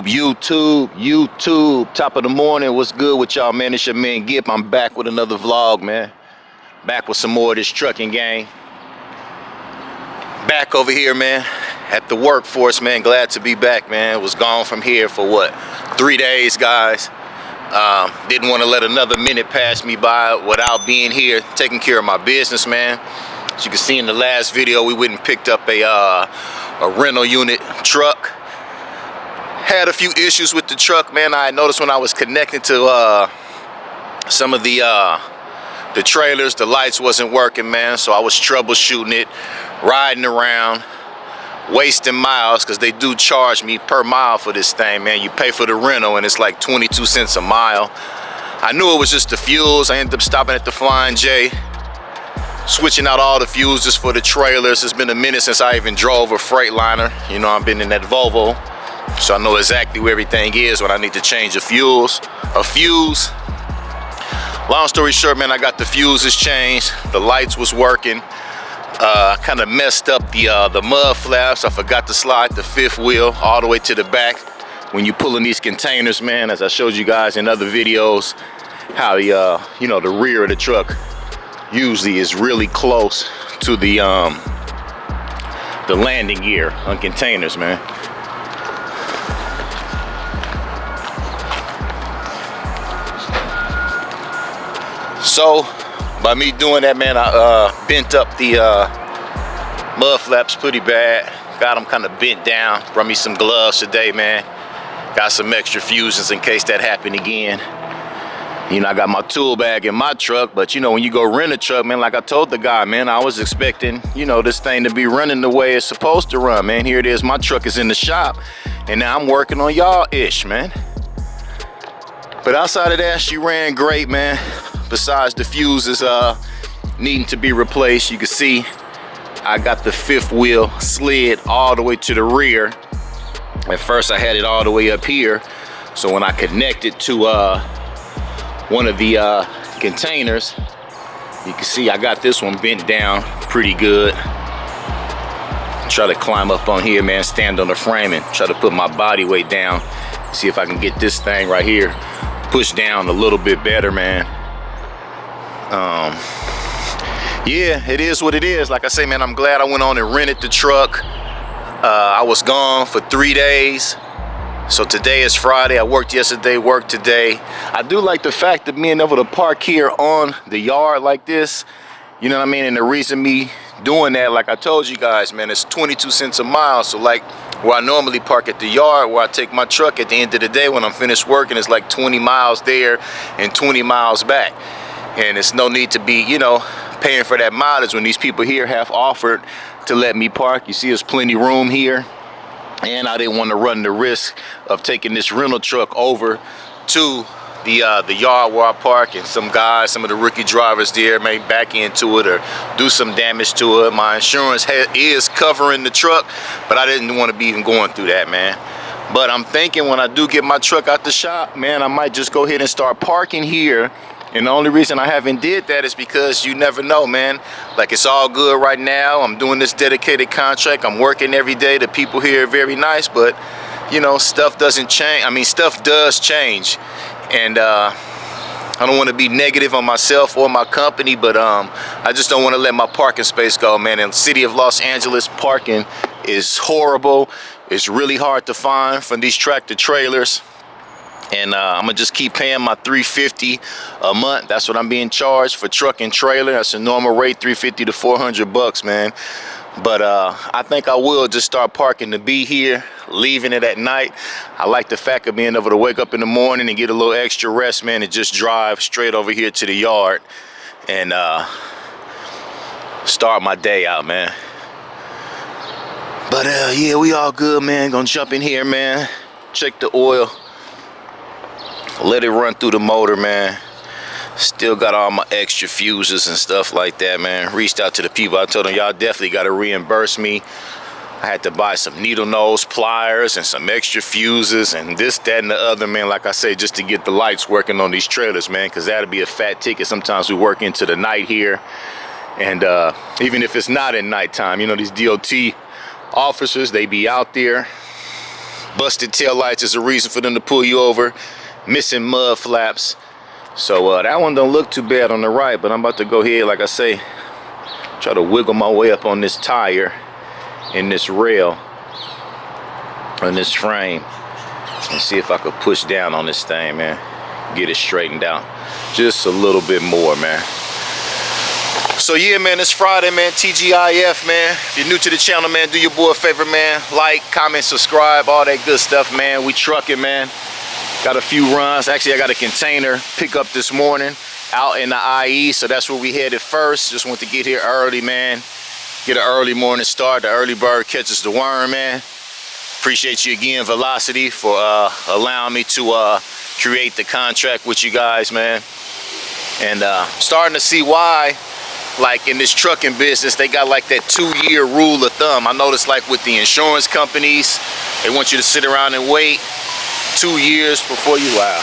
YouTube, top of the morning. What's good with y'all, man? It's your man Gip. I'm back with another vlog, man. Back with some more of this trucking gang. Back over here, man, at the workforce, man. Glad to be back, man. Was gone from here for what, 3 days, guys. Didn't want to let another minute pass me by without being here, taking care of my business, man. As you can see in the last video, we went and picked up a rental unit truck. Had a few issues with the truck, man. I noticed when I was connecting to some of the trailers, the lights wasn't working, man. So I was troubleshooting it, riding around, wasting miles, because they do charge me per mile for this thing, man. You pay for the rental and it's like 22 cents a mile. I knew it was just the fuels. I ended up stopping at the Flying J, switching out all the fuels just for the trailers. It's been a minute since I even drove a Freightliner. You know, I've been in that Volvo, so I know exactly where everything is when I need to change a fuse. Long story short, man, I got the fuses changed. The lights was working. Kind of messed up the mud flaps. I forgot to slide the fifth wheel all the way to the back. When you pull in these containers, man, as I showed you guys in other videos, how you know, the rear of the truck usually is really close to the landing gear on containers, man. So by me doing that, man, I bent up the mud flaps pretty bad. Got them kind of bent down. Brought me some gloves today, man. Got some extra fuses in case that happened again. You know, I got my tool bag in my truck, but you know, when you go rent a truck, man, like I told the guy, man, I was expecting, you know, this thing to be running the way it's supposed to run, man. Here it is, my truck is in the shop, and now I'm working on y'all-ish, man. But outside of that, she ran great, man. Besides the fuses needing to be replaced, you can see I got the fifth wheel slid all the way to the rear. At first I had it all the way up here, so when I connected to one of the containers, you can see I got this one bent down pretty good. Try to climb up on here, man, stand on the frame and try to put my body weight down. See if I can get this thing right here pushed down a little bit better, man. Yeah, it is what it is. Like I say, man, I'm glad I went on and rented the truck. I was gone for 3 days. So today is Friday. I worked yesterday, worked today. I do like the fact of being able to park here on the yard like this. You know what I mean? And the reason me doing that, like I told you guys, man, it's 22 cents a mile. So like where I normally park at the yard, where I take my truck at the end of the day when I'm finished working, it's like 20 miles there and 20 miles back. And it's no need to be, you know, paying for that mileage when these people here have offered to let me park. You see there's plenty room here. And I didn't want to run the risk of taking this rental truck over to the yard where I park, and some guys, some of the rookie drivers there may back into it or do some damage to it. My insurance is covering the truck, but I didn't want to be even going through that, man. But I'm thinking when I do get my truck out the shop, man, I might just go ahead and start parking here. And the only reason I haven't did that is because you never know, man. Like, it's all good right now. I'm doing this dedicated contract. I'm working every day. The people here are very nice, but you know, stuff doesn't change. I mean, stuff does change. And I don't want to be negative on myself or my company, but I just don't want to let my parking space go, man. In the city of Los Angeles, parking is horrible. It's really hard to find from these tractor trailers. And I'm gonna just keep paying my $350 a month. That's what I'm being charged for truck and trailer. That's a normal rate, $350 to $400, man. But I think I will just start parking to be here, leaving it at night. I like the fact of being able to wake up in the morning and get a little extra rest, man, and just drive straight over here to the yard and start my day out, man. But yeah, we all good, man. Gonna jump in here, man. Check the oil. Let it run through the motor, man. Still got all my extra fuses and stuff like that, man. Reached out to the people. I told them, y'all definitely got to reimburse me. I had to buy some needle nose pliers and some extra fuses and this, that, and the other, man. Like I say, just to get the lights working on these trailers, man, because that'll be a fat ticket. Sometimes we work into the night here. And even if it's not at nighttime, you know, these DOT officers, they be out there Busted tail lights is a reason for them to pull you over. Missing mud flaps. So that one don't look too bad on the right, but I'm about to go ahead, like I say, try to wiggle my way up on this tire and this rail on this frame and see if I could push down on this thing, man. Get it straightened out just a little bit more, man. So yeah, man, it's Friday, man. TGIF, man. If you're new to the channel, man, do your boy a favor, man. Like, comment, subscribe, all that good stuff, man. We trucking, man. Got a few runs. Actually, I got a container pickup this morning out in the IE, so that's where we headed first. Just want to get here early, man. Get an early morning start. The early bird catches the worm, man. Appreciate you again, Velocity, for allowing me to create the contract with you guys, man. And starting to see why, like in this trucking business, they got like that 2-year rule of thumb. I noticed like with the insurance companies, they want you to sit around and wait 2 years before you, wow,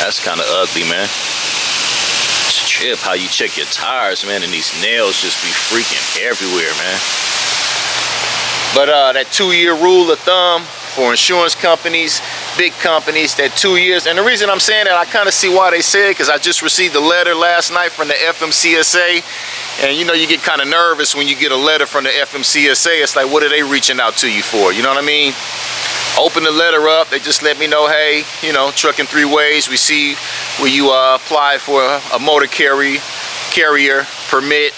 that's kind of ugly, man. It's a trip how you check your tires, man, and these nails just be freaking everywhere, man. But that 2-year rule of thumb for insurance companies, big companies, that 2 years. And the reason I'm saying that, I kind of see why they say it, because I just received a letter last night from the FMCSA. And you know, you get kind of nervous when you get a letter from the FMCSA. It's like, what are they reaching out to you for? You know what I mean? Open the letter up, they just let me know, hey, you know, trucking 3 ways. We see where you apply for a motor carrier permit.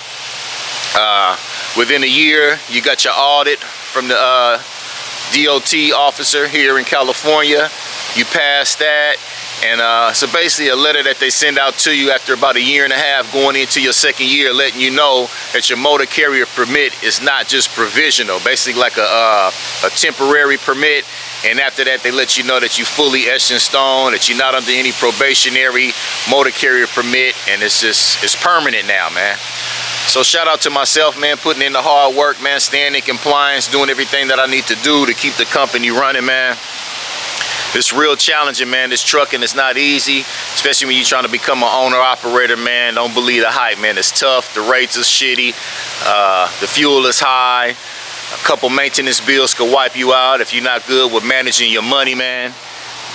Within a year, you got your audit from the DOT officer here in California. You pass that, and so basically a letter that they send out to you after about 1.5 years going into your 2nd year, letting you know that your motor carrier permit is not just provisional, basically like a temporary permit. And after that, they let you know that you fully etched in stone, that you're not under any probationary motor carrier permit, and it's permanent now, man. So shout out to myself, man, putting in the hard work, man, staying in compliance, doing everything that I need to do to keep the company running, man. It's real challenging, man. This trucking is not easy, especially when you're trying to become an owner-operator, man. Don't believe the hype, man. It's tough. The rates are shitty. The fuel is high. A couple maintenance bills could wipe you out if you're not good with managing your money, man.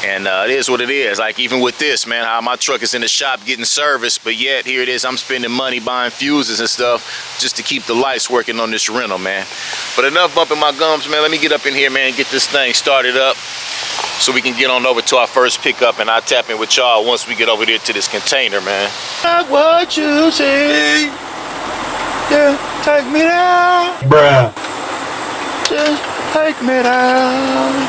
And it is what it is. Like even with this, man, how my truck is in the shop getting serviced, but yet here it is, I'm spending money buying fuses and stuff just to keep the lights working on this rental, man. But enough bumping my gums, man. Let me get up in here, man, and get this thing started up so we can get on over to our first pickup, and I'll tap in with y'all once we get over there to this container, man. Not what you see. Yeah, take me down. Bruh. Just take me down.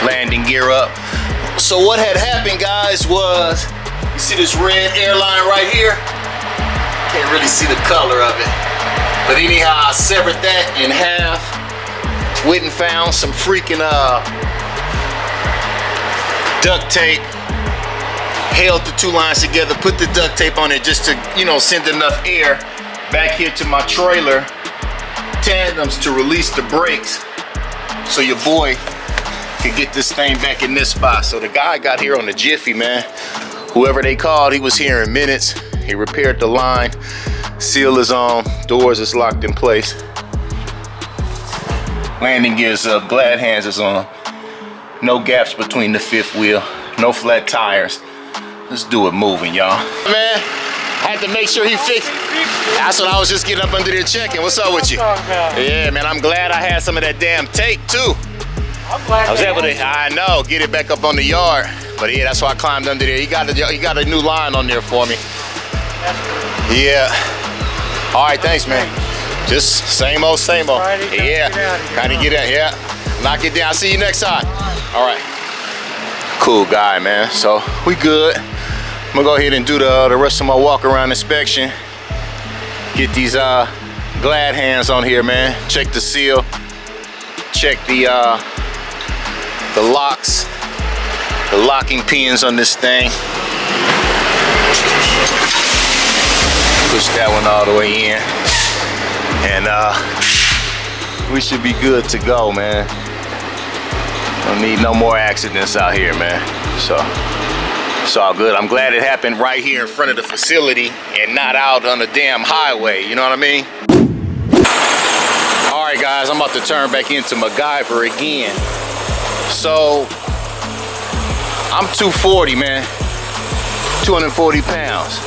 Landing gear up. So what had happened, guys, was you see this red airline right here? Can't really see the color of it, but anyhow, I severed that in half. Went and found some freaking duct tape, held the 2 lines together, put the duct tape on it just to, you know, send enough air back here to my trailer tandems to release the brakes so your boy could get this thing back in this spot. So the guy got here on the jiffy, man. Whoever they called, he was here in minutes. He repaired the line, seal is on, doors is locked in place. Landing gears up, glad hands is on. No gaps between the 5th wheel, no flat tires. Let's do it moving, y'all. Man, I had to make sure he fixed. That's what I was just getting up under there checking. What's up with you? Yeah, man, I'm glad I had some of that damn tape too. I'm glad I was able to, I know, get it back up on the yard. But yeah, that's why I climbed under there. He got a new line on there for me. Yeah. All right, thanks, man. Just same old, same old. Yeah, kind of get out. Yeah, knock it down. I'll see you next time. All right. Cool guy, man. So we good. I'm gonna go ahead and do the rest of my walk around inspection. Get these glad hands on here, man. Check the seal. Check the locks. the locking pins on this thing. Push that one all the way in. And we should be good to go, man. Don't need no more accidents out here, man. So it's all good. I'm glad it happened right here in front of the facility and not out on the damn highway, you know what I mean? All right, guys, I'm about to turn back into MacGyver again. So I'm 240, man. 240 pounds.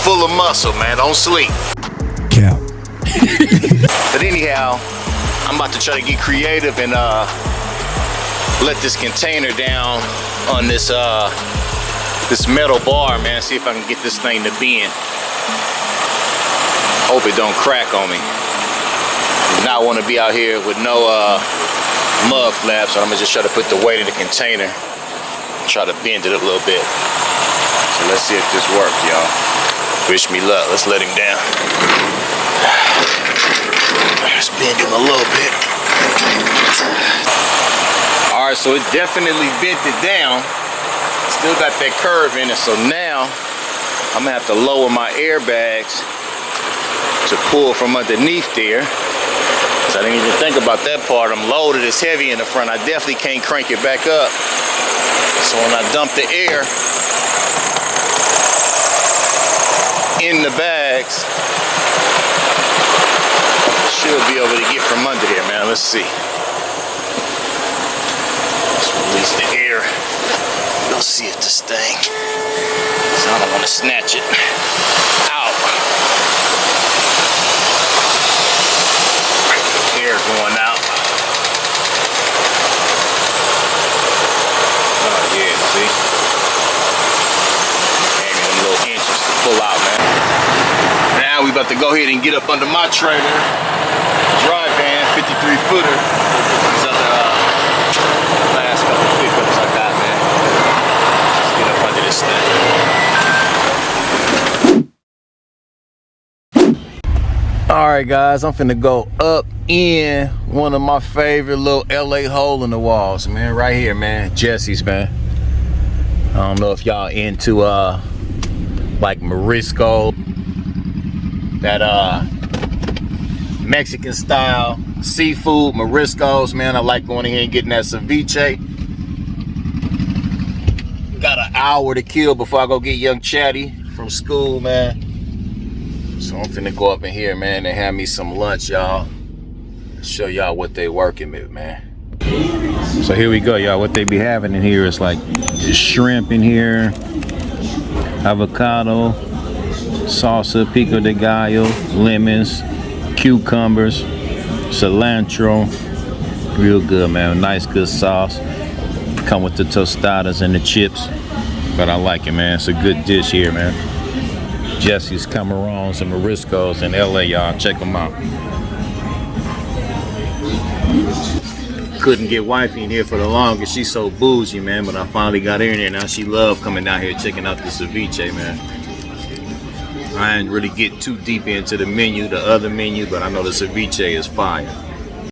Full of muscle, man. Don't sleep. Cap. But anyhow, I'm about to try to get creative and let this container down on this this metal bar, man. See if I can get this thing to bend. Hope it don't crack on me. Do not want to be out here with no mud flaps, so I'm gonna just try to put the weight of the container, try to bend it a little bit. So let's see if this works, y'all. Wish me luck. Let's let him down. Let's bend him a little bit. All right, so it definitely bent it down. Still got that curve in it, so now I'm gonna have to lower my airbags to pull from underneath there. So I didn't even think about that part. I'm loaded, it's heavy in the front. I definitely can't crank it back up. So when I dump the air in the bags, should be able to get from under there, man. Let's see. Let's release the air. We'll see if this thing, so I don't want to snatch it out. Air going out. Oh yeah, see? Maybe them little inches to pull out, man. Now we about to go ahead and get up under my trailer. Dry van, 53 footer. These other last couple pickups I got, man. Let's get up under this thing. Alright guys, I'm finna go up in one of my favorite little LA hole in the walls, man. Right here, man. Jesse's, man. I don't know if y'all into like Morisco, that Mexican style seafood, Moriscos, man. I like going in here and getting that ceviche. Got an hour to kill before I go get young Chatty from school, man. So I'm finna go up in here, man, and have me some lunch, y'all. Show y'all what they working with, man. So here we go, y'all. What they be having in here is like just shrimp in here, avocado, salsa, pico de gallo, lemons, cucumbers, cilantro. Real good, man. Nice, good sauce. Come with the tostadas and the chips. But I like it, man. It's a good dish here, man. Jesse's Camarons and Moriscos in LA, y'all. Check them out. Couldn't get wifey in here for the longest. She's so bougie, man. But I finally got her in here. Now she love coming down here checking out the ceviche, man. I didn't really get too deep into the menu, the other menu, but I know the ceviche is fire.